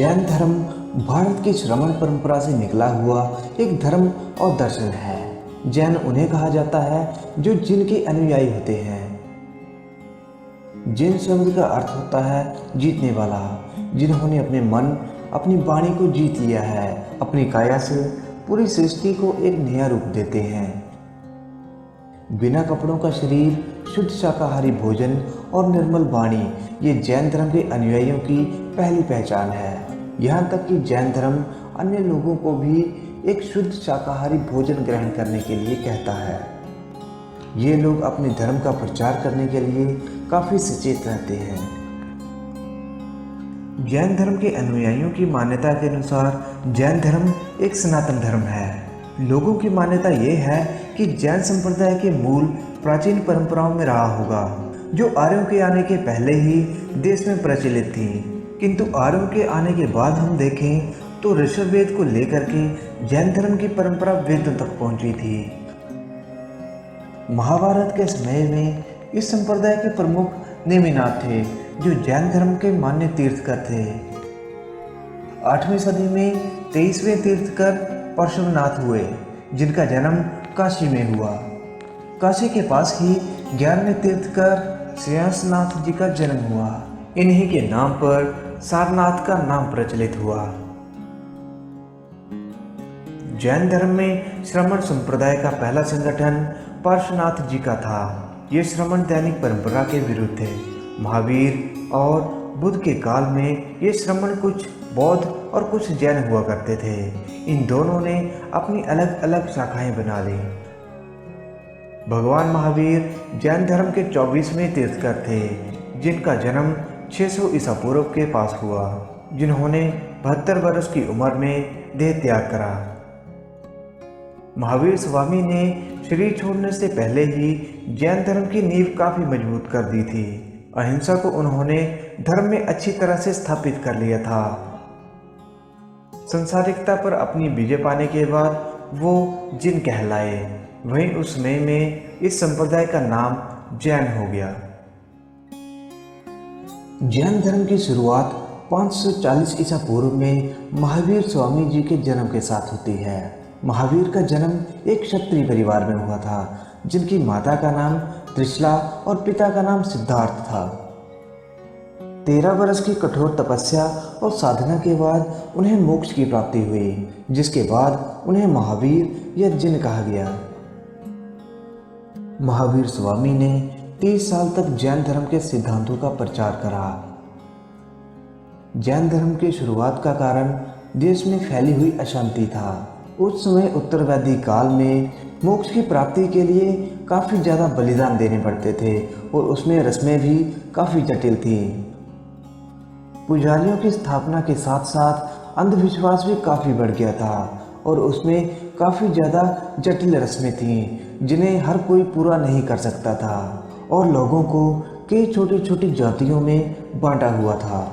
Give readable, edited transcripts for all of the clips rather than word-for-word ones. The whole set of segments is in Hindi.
जैन धर्म भारत की श्रमण परंपरा से निकला हुआ एक धर्म और दर्शन है। जैन उन्हें कहा जाता है जो जिनके अनुयायी होते हैं। जैन शब्द का अर्थ होता है जीतने वाला, जिन्होंने अपने मन अपनी वाणी को जीत लिया है, अपनी काया से पूरी सृष्टि को एक नया रूप देते हैं। बिना कपड़ों का शरीर, शुद्ध शाकाहारी भोजन और निर्मल वाणी ये जैन धर्म के अनुयायियों की पहली पहचान है। यहाँ तक कि जैन धर्म अन्य लोगों को भी एक शुद्ध शाकाहारी भोजन ग्रहण करने के लिए कहता है। ये लोग अपने धर्म का प्रचार करने के लिए काफी सचेत रहते हैं। जैन धर्म के अनुयायियों की मान्यता के अनुसार जैन धर्म एक सनातन धर्म है। लोगों की मान्यता ये है कि जैन संप्रदाय के मूल प्राचीन परंपराओं में रहा होगा, जो आर्यों के आने के पहले ही देश में प्रचलित थी। किंतु आर्यों के आने के बाद हम देखें तो ऋषभवेद को लेकर के जैन धर्म की परंपरा वेदों तक पहुंची थी। महाभारत के समय में इस संप्रदाय के प्रमुख नेमिनाथ थे, जो जैन धर्म के मान्य तीर्थकर थे। 8वीं सदी में 23वें तीर्थकर परशुरामनाथ हुए, जिनका जन्म काशी में हुआ। काशी के पास ही 11वें तीर्थकर श्रेयसनाथ जी का जन्म हुआ। इन्हीं के नाम पर सारनाथ का नाम प्रचलित हुआ। जैन धर्म में श्रमण संप्रदाय का पहला संगठन पार्श्वनाथ जी का था। ये श्रमण दैनिक परंपरा के विरुद्ध थे। महावीर और बुद्ध के काल में ये श्रमण कुछ बौद्ध और कुछ जैन हुआ करते थे। इन दोनों ने अपनी अलग अलग शाखाएं बना ली। भगवान महावीर जैन धर्म के 24वें तीर्थकर थे, जिनका जन्म 600 ईसा पूर्व के पास हुआ, जिन्होंने 72 वर्ष की उम्र में देह त्याग करा। महावीर स्वामी ने शरीर छोड़ने से पहले ही जैन धर्म की नींव काफी मजबूत कर दी थी। अहिंसा को उन्होंने धर्म में अच्छी तरह से स्थापित कर लिया था। संसारिकता पर अपनी विजय पाने के बाद वो जिन कहलाए। वहीं उस समय में इस संप्रदाय का नाम जैन हो गया। जैन धर्म की शुरुआत 540 ईसा पूर्व में महावीर स्वामी जी के जन्म के साथ होती है। महावीर का जन्म एक क्षत्रिय परिवार में हुआ था, जिनकी माता का नाम त्रिशला और पिता का नाम सिद्धार्थ था। 13 वर्ष की कठोर तपस्या और साधना के बाद उन्हें मोक्ष की प्राप्ति हुई, जिसके बाद उन्हें महावीर या जिन कहा गया। महावीर स्वामी ने 30 साल तक जैन धर्म के सिद्धांतों का प्रचार करा। जैन धर्म की शुरुआत का कारण देश में फैली हुई अशांति था। उस समय उत्तर वैदिक काल में मोक्ष की प्राप्ति के लिए काफ़ी ज़्यादा बलिदान देने पड़ते थे और उसमें रस्में भी काफ़ी जटिल थी। पुजारियों की स्थापना के साथ साथ अंधविश्वास भी काफ़ी बढ़ गया था और उसमें काफ़ी ज़्यादा जटिल रस्में थीं, जिन्हें हर कोई पूरा नहीं कर सकता था और लोगों को कई छोटी छोटी जातियों में बांटा हुआ था।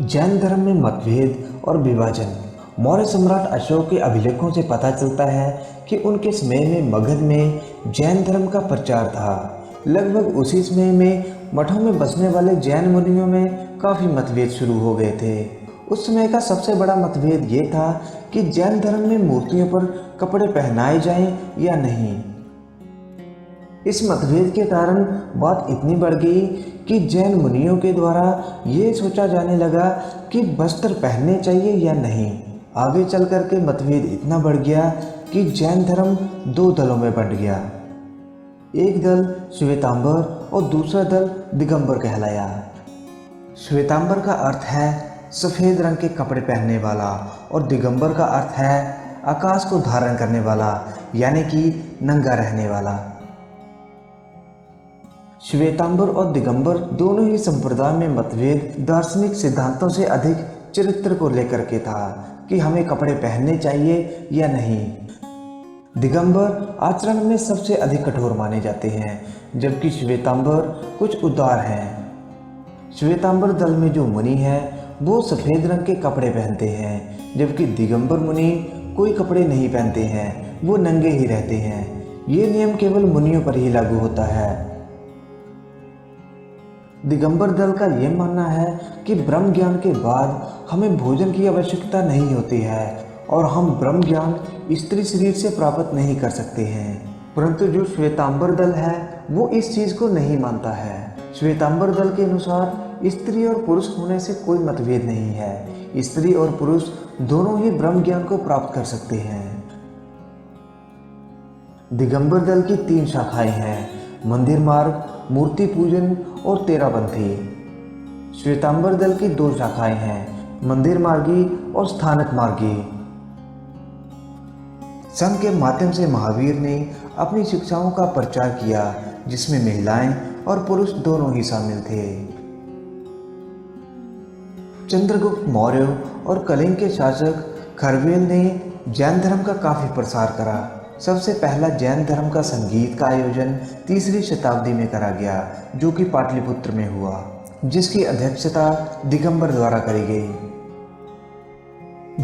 जैन धर्म में मतभेद और विभाजन। मौर्य सम्राट अशोक के अभिलेखों से पता चलता है कि उनके समय में मगध में जैन धर्म का प्रचार था। लगभग उसी समय में मठों में बसने वाले जैन मुनियों में काफ़ी मतभेद शुरू हो गए थे। उस समय का सबसे बड़ा मतभेद ये था कि जैन धर्म में मूर्तियों पर कपड़े पहनाए जाएं या नहीं। इस मतभेद के कारण बात इतनी बढ़ गई कि जैन मुनियों के द्वारा ये सोचा जाने लगा कि वस्त्र पहनने चाहिए या नहीं। आगे चल कर के मतभेद इतना बढ़ गया कि जैन धर्म 2 दलों में बंट गया। एक दल श्वेतांबर और दूसरा दल दिगंबर कहलाया। श्वेतांबर का अर्थ है सफ़ेद रंग के कपड़े पहनने वाला और दिगंबर का अर्थ है आकाश को धारण करने वाला, यानी कि नंगा रहने वाला। श्वेतांबर और दिगंबर दोनों ही संप्रदाय में मतभेद दार्शनिक सिद्धांतों से अधिक चरित्र को लेकर के था कि हमें कपड़े पहनने चाहिए या नहीं। दिगंबर आचरण में सबसे अधिक कठोर माने जाते हैं, जबकि श्वेतांबर कुछ उदार हैं। श्वेतांबर दल में जो मुनि हैं वो सफ़ेद रंग के कपड़े पहनते हैं, जबकि दिगंबर मुनि कोई कपड़े नहीं पहनते हैं, वो नंगे ही रहते हैं। ये नियम केवल मुनियों पर ही लागू होता है। दिगंबर दल का यह मानना है कि ब्रह्म ज्ञान के बाद हमें भोजन की आवश्यकता नहीं होती है और हम ब्रह्म ज्ञान स्त्री शरीर से प्राप्त नहीं कर सकते हैं। परंतु जो श्वेतांबर दल है वो इस चीज को नहीं मानता है। श्वेतांबर दल के अनुसार स्त्री और पुरुष होने से कोई मतभेद नहीं है। स्त्री और पुरुष दोनों ही ब्रह्म ज्ञान को प्राप्त कर सकते हैं। दिगंबर दल की 3 शाखाएं हैं, मंदिर मार्ग, मूर्ति पूजन और तेरापंथी। श्वेतांबर दल की 2 शाखाएं हैं, मंदिर मार्गी और स्थानक मार्गी। संघ के माध्यम से महावीर ने अपनी शिक्षाओं का प्रचार किया जिसमें महिलाएं और पुरुष दोनों ही शामिल थे। चंद्रगुप्त मौर्य और कलिंग के शासक खरवेल ने जैन धर्म का काफी प्रसार करा। सबसे पहला जैन धर्म का संगीत का आयोजन 3री शताब्दी में करा गया जो कि पाटलिपुत्र में हुआ, जिसकी अध्यक्षता दिगंबर द्वारा करी गई।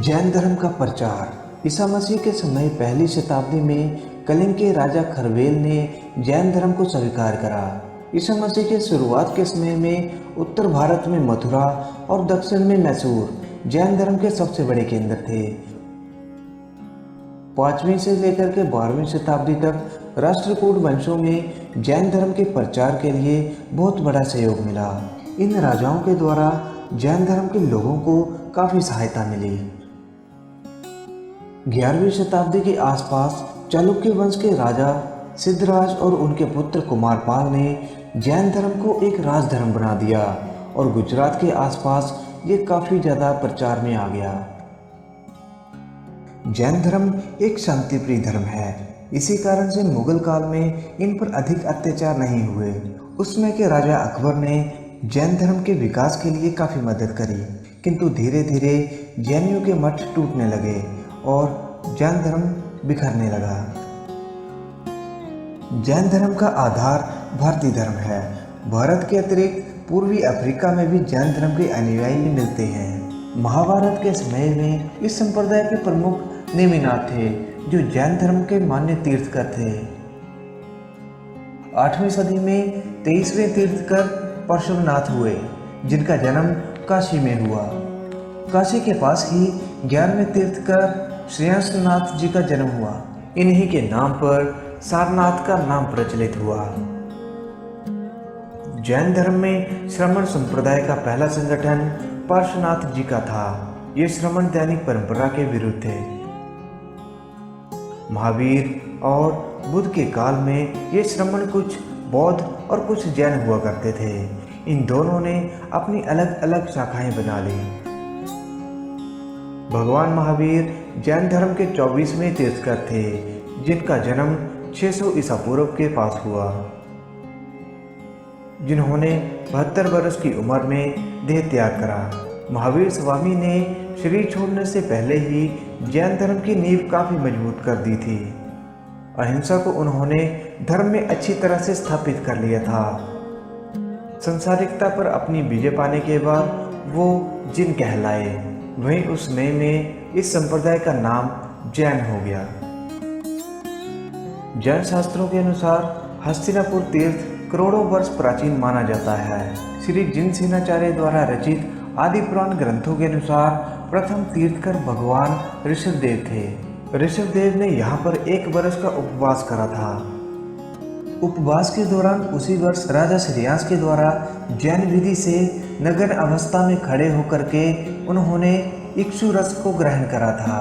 जैन धर्म का प्रचार। ईसा मसीह के समय 1ली शताब्दी में कलिंग के राजा खरवेल ने जैन धर्म को स्वीकार करा। ईसा मसीह के शुरुआत के समय में उत्तर भारत में मथुरा और दक्षिण में मैसूर जैन धर्म के सबसे बड़े केंद्र थे। 5वीं से लेकर के 12वीं शताब्दी तक राष्ट्रकूट वंशों में जैन धर्म के प्रचार के लिए बहुत बड़ा सहयोग मिला। इन राजाओं के द्वारा जैन धर्म के लोगों को काफी सहायता मिली। 11वीं शताब्दी के आसपास चालुक्य वंश के राजा सिद्धराज और उनके पुत्र कुमारपाल ने जैन धर्म को एक राजधर्म बना दिया और गुजरात के आसपास ये काफी ज्यादा प्रचार में आ गया। जैन धर्म एक शांतिप्रिय धर्म है, इसी कारण से मुगल काल में इन पर अधिक अत्याचार नहीं हुए। उसमें के राजा अकबर ने जैन धर्म के विकास के लिए काफी मदद करी, किंतु धीरे धीरे जैनियों के मठ टूटने लगे और जैन धर्म बिखरने लगा। जैन धर्म का आधार भारतीय धर्म है। भारत के अतिरिक्त पूर्वी अफ्रीका में भी जैन धर्म के अनुयायी मिलते हैं। महाभारत के समय में इस संप्रदाय के प्रमुख नेमिनाथ थे जो जैन धर्म के मान्य तीर्थकर थे। 8वीं सदी में 23वें तीर्थकर परशुरामनाथ हुए जिनका जन्म काशी में हुआ। काशी के पास ही 11वें तीर्थकर श्रेयांसनाथ जी का जन्म हुआ। इन्हीं के नाम पर सारनाथ का नाम प्रचलित हुआ। जैन धर्म में श्रमण संप्रदाय का पहला संगठन पार्श्वनाथ जी का था। ये श्रमण दैनिक परंपरा के विरुद्ध थे। महावीर और बुद्ध के काल में ये श्रमण कुछ बौद्ध और कुछ जैन हुआ करते थे। इन दोनों ने अपनी अलग अलग शाखाएं बना ली। भगवान महावीर जैन धर्म के 24वें तीर्थकर थे जिनका जन्म 600 ईसा पूर्व के पास हुआ, जिन्होंने 72 वर्ष की उम्र में देह त्याग करा। महावीर स्वामी ने शरीर छोड़ने से पहले ही जैन धर्म की नींव काफी मजबूत कर दी थी। अहिंसा को उन्होंने धर्म में अच्छी तरह से स्थापित कर लिया था। संसारिकता पर अपनी विजय पाने के बाद वो जिन कहलाए, वहीं उस समय में इस संप्रदाय का नाम जैन हो गया। जैन शास्त्रों के अनुसार हस्तिनापुर तीर्थ करोड़ों वर्ष प्राचीन माना जाता है। श्री जिनसेनाचार्य द्वारा रचित आदि पुराण ग्रंथों के अनुसार प्रथम तीर्थकर भगवान ऋषभदेव थे। ऋषभदेव ने यहाँ पर 1 वर्ष का उपवास करा था। उपवास के दौरान उसी वर्ष राजा श्रेयांस के द्वारा जैन विधि से नग्न अवस्था में खड़े होकर के उन्होंने इक्षु रस को ग्रहण करा था।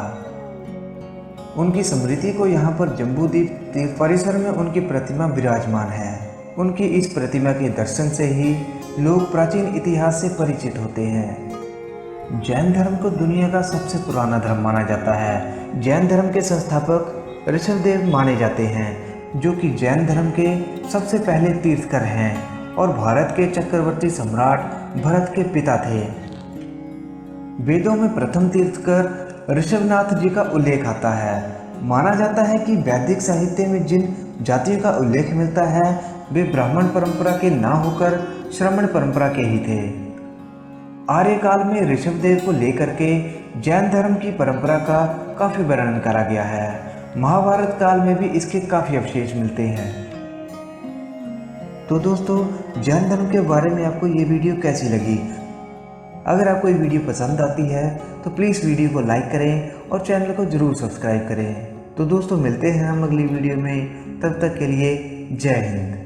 उनकी स्मृति को यहाँ पर जम्बूद्वीप तीर्थ परिसर में उनकी प्रतिमा विराजमान है। उनकी इस प्रतिमा के दर्शन से ही लोग प्राचीन इतिहास से परिचित होते हैं। जैन धर्म को दुनिया का सबसे पुराना धर्म माना जाता है। जैन धर्म के संस्थापक ऋषभदेव माने जाते हैं, जो कि जैन धर्म के सबसे पहले तीर्थकर हैं और भारत के चक्रवर्ती सम्राट भरत के पिता थे। वेदों में प्रथम तीर्थकर ऋषभनाथ जी का उल्लेख आता है। माना जाता है कि वैदिक साहित्य में जिन जातियों का उल्लेख मिलता है वे ब्राह्मण परंपरा के ना होकर श्रमण परंपरा के ही थे। आर्यकाल में ऋषभदेव को लेकर के जैन धर्म की परंपरा का काफी वर्णन करा गया है। महाभारत काल में भी इसके काफी अवशेष मिलते हैं। तो दोस्तों, जैन धर्म के बारे में आपको ये वीडियो कैसी लगी? अगर आपको ये वीडियो पसंद आती है तो प्लीज़ वीडियो को लाइक करें और चैनल को ज़रूर सब्सक्राइब करें। तो दोस्तों, मिलते हैं हम अगली वीडियो में। तब तक के लिए जय हिंद।